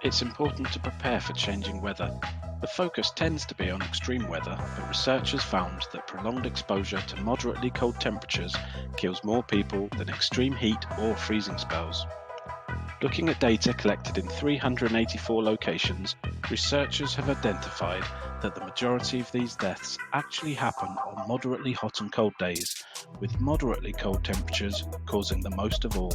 It's important to prepare for changing weather. The focus tends to be on extreme weather, but researchers found that prolonged exposure to moderately cold temperatures kills more people than extreme heat or freezing spells. Looking at data collected in 384 locations, researchers have identified that the majority of these deaths actually happen on moderately hot and cold days, with moderately cold temperatures causing the most of all.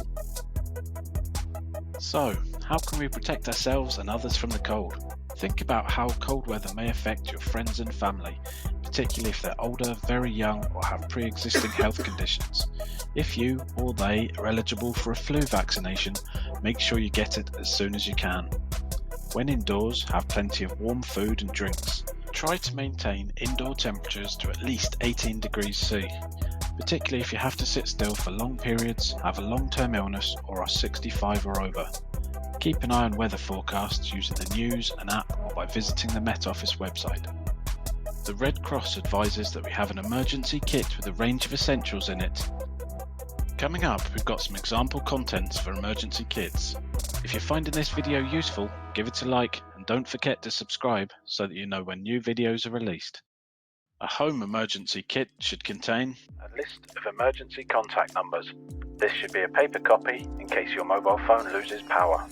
So, how can we protect ourselves and others from the cold? Think about how cold weather may affect your friends and family, particularly if they're older, very young, or have pre-existing health conditions. If you or they are eligible for a flu vaccination, make sure you get it as soon as you can. When indoors, have plenty of warm food and drinks. Try to maintain indoor temperatures to at least 18 degrees C, particularly if you have to sit still for long periods, have a long-term illness, or are 65 or over. Keep an eye on weather forecasts using the news and app or by visiting the Met Office website. The Red Cross advises that we have an emergency kit with a range of essentials in it. Coming up, we've got some example contents for emergency kits. If you're finding this video useful, give it a like and don't forget to subscribe so that you know when new videos are released. A home emergency kit should contain a list of emergency contact numbers. This should be a paper copy in case your mobile phone loses power.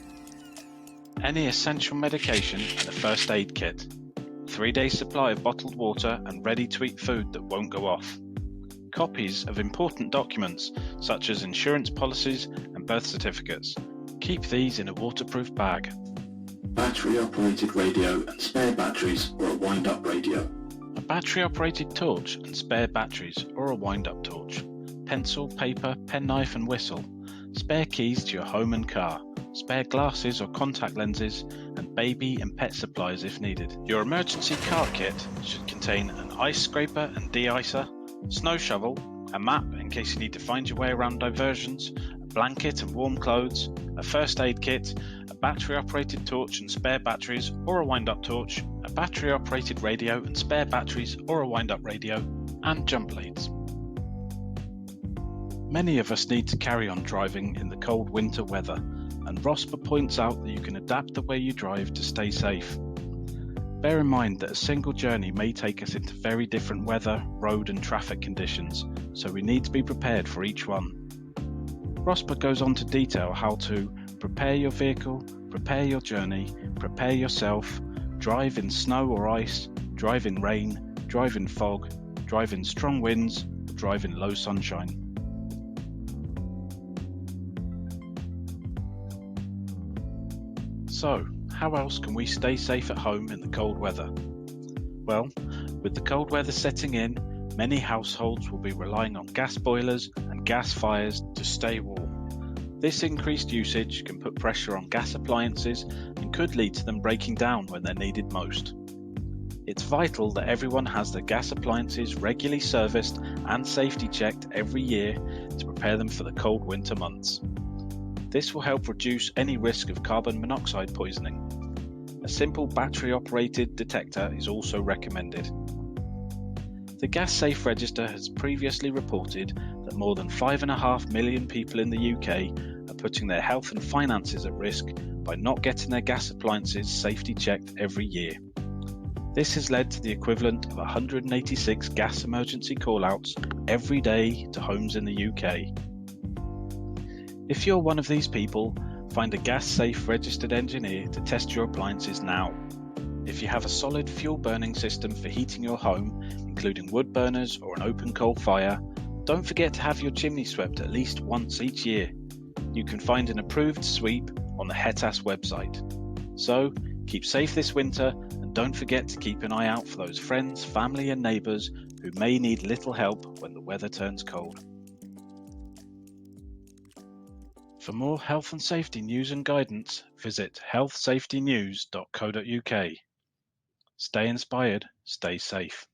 Any essential medication and a first aid kit. 3-day supply of bottled water and ready-to-eat food that won't go off. Copies of important documents such as insurance policies and birth certificates. Keep these in a waterproof bag. Battery-operated radio and spare batteries or a wind-up radio. A battery-operated torch and spare batteries or a wind-up torch. Pencil, paper, penknife and whistle. Spare keys to your home and car. Spare glasses or contact lenses, and baby and pet supplies if needed. Your emergency car kit should contain an ice scraper and de-icer, snow shovel, a map in case you need to find your way around diversions, a blanket and warm clothes, a first aid kit, a battery-operated torch and spare batteries or a wind-up torch, a battery-operated radio and spare batteries or a wind-up radio, and jump leads. Many of us need to carry on driving in the cold winter weather, and ROSPA points out that you can adapt the way you drive to stay safe. Bear in mind that a single journey may take us into very different weather, road and traffic conditions, so we need to be prepared for each one. ROSPA goes on to detail how to prepare your vehicle, prepare your journey, prepare yourself, drive in snow or ice, drive in rain, drive in fog, drive in strong winds, or drive in low sunshine. So, how else can we stay safe at home in the cold weather? Well, with the cold weather setting in, many households will be relying on gas boilers and gas fires to stay warm. This increased usage can put pressure on gas appliances and could lead to them breaking down when they're needed most. It's vital that everyone has their gas appliances regularly serviced and safety checked every year to prepare them for the cold winter months. This will help reduce any risk of carbon monoxide poisoning. A simple battery-operated detector is also recommended. The Gas Safe Register has previously reported that more than 5.5 million people in the UK are putting their health and finances at risk by not getting their gas appliances safety checked every year. This has led to the equivalent of 186 gas emergency call-outs every day to homes in the UK. If you're one of these people, find a Gas Safe registered engineer to test your appliances now. If you have a solid fuel burning system for heating your home, including wood burners or an open coal fire, don't forget to have your chimney swept at least once each year. You can find an approved sweep on the HETAS website. So, keep safe this winter and don't forget to keep an eye out for those friends, family and neighbours who may need little help when the weather turns cold. For more health and safety news and guidance, visit healthsafetynews.co.uk. Stay inspired, stay safe.